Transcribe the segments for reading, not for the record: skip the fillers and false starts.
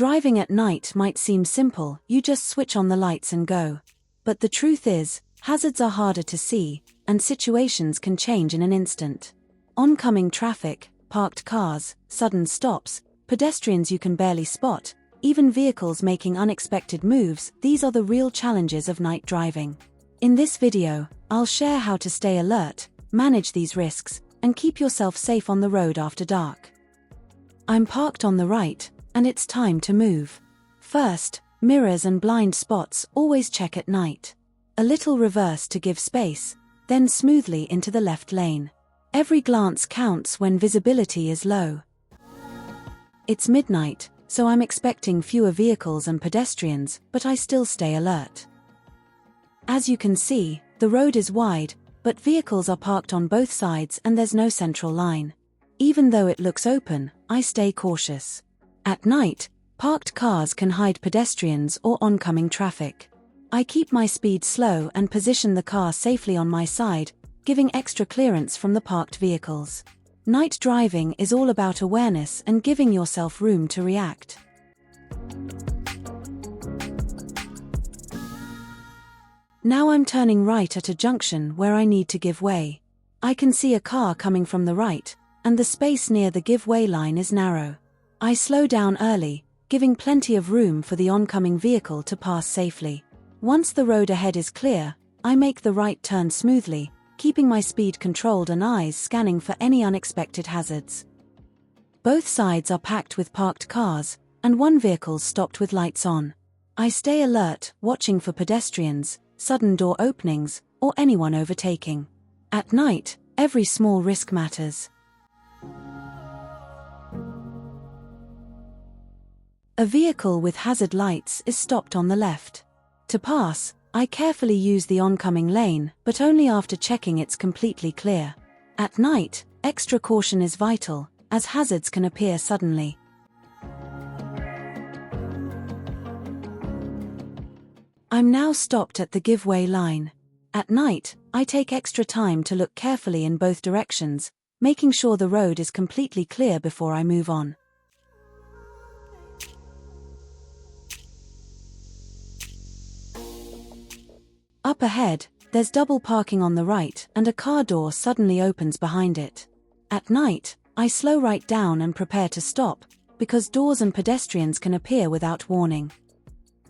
Driving at night might seem simple, you just switch on the lights and go. But the truth is, hazards are harder to see, and situations can change in an instant. Oncoming traffic, parked cars, sudden stops, pedestrians you can barely spot, even vehicles making unexpected moves, these are the real challenges of night driving. In this video, I'll share how to stay alert, manage these risks, and keep yourself safe on the road after dark. I'm parked on the right, and it's time to move. First, mirrors and blind spots always check at night. A little reverse to give space, then smoothly into the left lane. Every glance counts when visibility is low. It's midnight, so I'm expecting fewer vehicles and pedestrians, but I still stay alert. As you can see, the road is wide, but vehicles are parked on both sides and there's no central line. Even though it looks open, I stay cautious. At night, parked cars can hide pedestrians or oncoming traffic. I keep my speed slow and position the car safely on my side, giving extra clearance from the parked vehicles. Night driving is all about awareness and giving yourself room to react. Now I'm turning right at a junction where I need to give way. I can see a car coming from the right, and the space near the give-way line is narrow. I slow down early, giving plenty of room for the oncoming vehicle to pass safely. Once the road ahead is clear, I make the right turn smoothly, keeping my speed controlled and eyes scanning for any unexpected hazards. Both sides are packed with parked cars, and one vehicle's stopped with lights on. I stay alert, watching for pedestrians, sudden door openings, or anyone overtaking. At night, every small risk matters. A vehicle with hazard lights is stopped on the left. To pass, I carefully use the oncoming lane, but only after checking it's completely clear. At night, extra caution is vital, as hazards can appear suddenly. I'm now stopped at the give-way line. At night, I take extra time to look carefully in both directions, making sure the road is completely clear before I move on. Up ahead, there's double parking on the right and a car door suddenly opens behind it. At night, I slow right down and prepare to stop, because doors and pedestrians can appear without warning.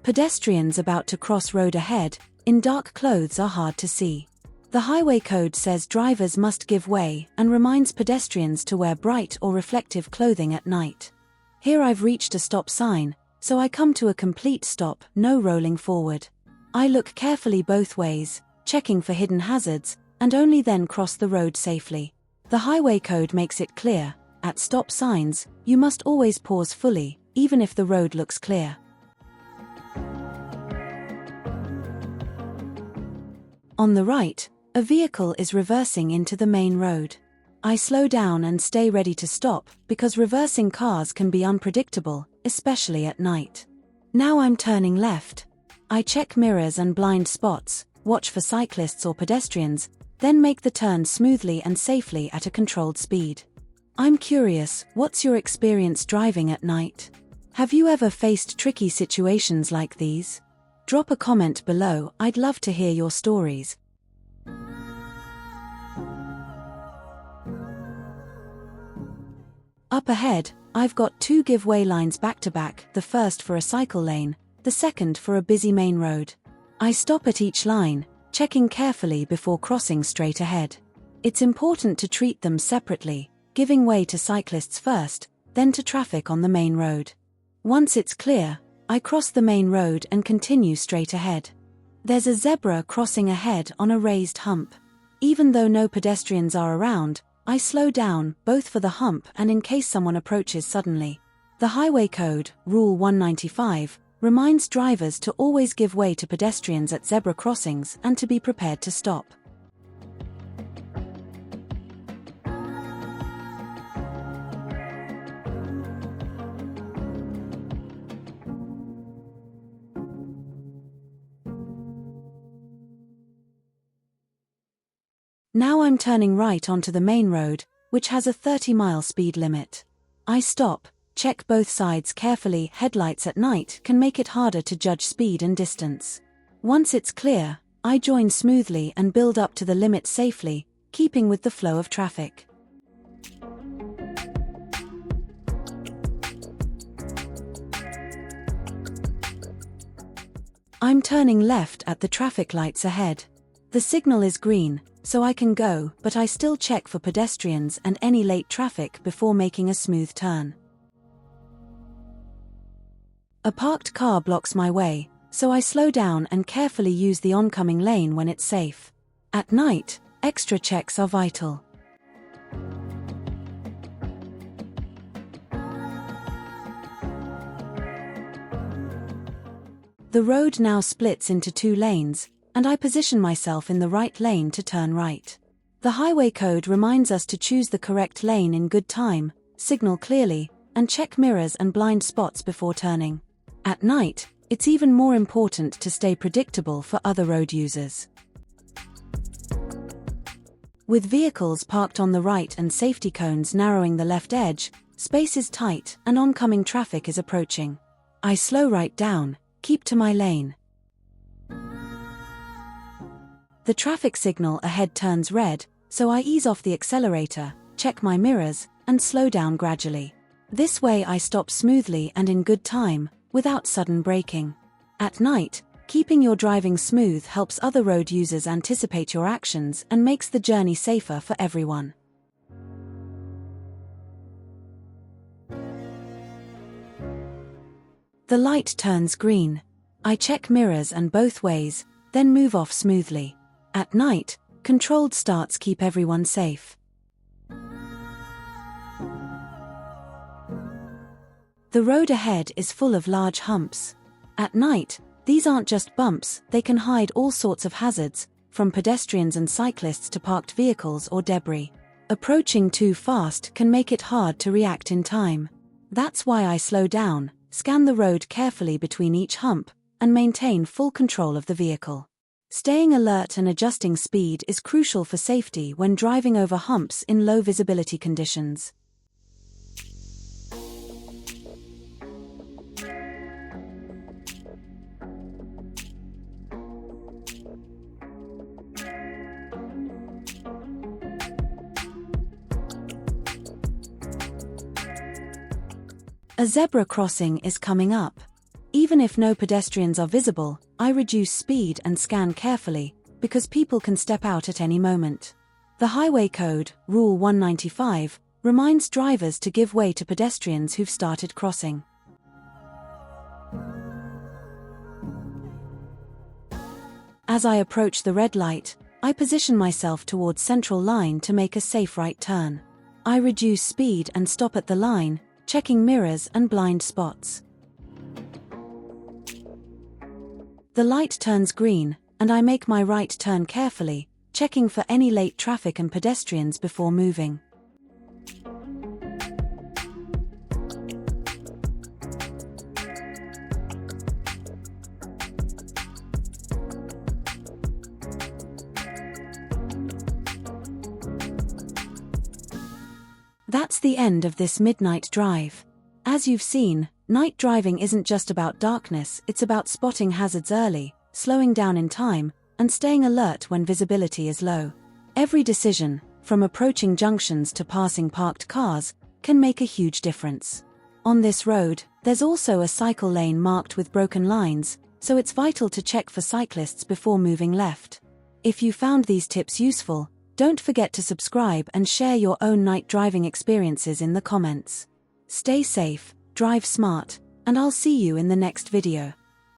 Pedestrians about to cross road ahead, in dark clothes, are hard to see. The highway code says drivers must give way and reminds pedestrians to wear bright or reflective clothing at night. Here I've reached a stop sign, so I come to a complete stop, no rolling forward. I look carefully both ways, checking for hidden hazards, and only then cross the road safely. The highway code makes it clear, at stop signs, you must always pause fully, even if the road looks clear. On the right, a vehicle is reversing into the main road. I slow down and stay ready to stop, because reversing cars can be unpredictable, especially at night. Now I'm turning left. I check mirrors and blind spots, watch for cyclists or pedestrians, then make the turn smoothly and safely at a controlled speed. I'm curious, what's your experience driving at night? Have you ever faced tricky situations like these? Drop a comment below, I'd love to hear your stories. Up ahead, I've got two give-way lines back-to-back, the first for a cycle lane, the second for a busy main road. I stop at each line, checking carefully before crossing straight ahead. It's important to treat them separately, giving way to cyclists first, then to traffic on the main road. Once it's clear, I cross the main road and continue straight ahead. There's a zebra crossing ahead on a raised hump. Even though no pedestrians are around, I slow down, both for the hump and in case someone approaches suddenly. The highway code, Rule 195, reminds drivers to always give way to pedestrians at zebra crossings and to be prepared to stop. Now I'm turning right onto the main road, which has a 30-mile speed limit. I stop, check both sides carefully. Headlights at night can make it harder to judge speed and distance. Once it's clear, I join smoothly and build up to the limit safely, keeping with the flow of traffic. I'm turning left at the traffic lights ahead. The signal is green, so I can go, but I still check for pedestrians and any late traffic before making a smooth turn. A parked car blocks my way, so I slow down and carefully use the oncoming lane when it's safe. At night, extra checks are vital. The road now splits into 2 lanes, and I position myself in the right lane to turn right. The highway code reminds us to choose the correct lane in good time, signal clearly, and check mirrors and blind spots before turning. At night, it's even more important to stay predictable for other road users. With vehicles parked on the right and safety cones narrowing the left edge, space is tight and oncoming traffic is approaching. I slow right down, keep to my lane. The traffic signal ahead turns red, so I ease off the accelerator, check my mirrors, and slow down gradually. This way I stop smoothly and in good time, without sudden braking. At night, keeping your driving smooth helps other road users anticipate your actions and makes the journey safer for everyone. The light turns green. I check mirrors and both ways, then move off smoothly. At night, controlled starts keep everyone safe. The road ahead is full of large humps. At night, these aren't just bumps, they can hide all sorts of hazards, from pedestrians and cyclists to parked vehicles or debris. Approaching too fast can make it hard to react in time. That's why I slow down, scan the road carefully between each hump, and maintain full control of the vehicle. Staying alert and adjusting speed is crucial for safety when driving over humps in low visibility conditions. A zebra crossing is coming up. Even if no pedestrians are visible, I reduce speed and scan carefully, because people can step out at any moment. The highway code, Rule 195, reminds drivers to give way to pedestrians who've started crossing. As I approach the red light, I position myself towards central line to make a safe right turn. I reduce speed and stop at the line, checking mirrors and blind spots. The light turns green, and I make my right turn carefully, checking for any late traffic and pedestrians before moving. That's the end of this midnight drive. As you've seen, night driving isn't just about darkness, it's about spotting hazards early, slowing down in time, and staying alert when visibility is low. Every decision, from approaching junctions to passing parked cars, can make a huge difference. On this road, there's also a cycle lane marked with broken lines, so it's vital to check for cyclists before moving left. If you found these tips useful, don't forget to subscribe and share your own night driving experiences in the comments. Stay safe, drive smart, and I'll see you in the next video.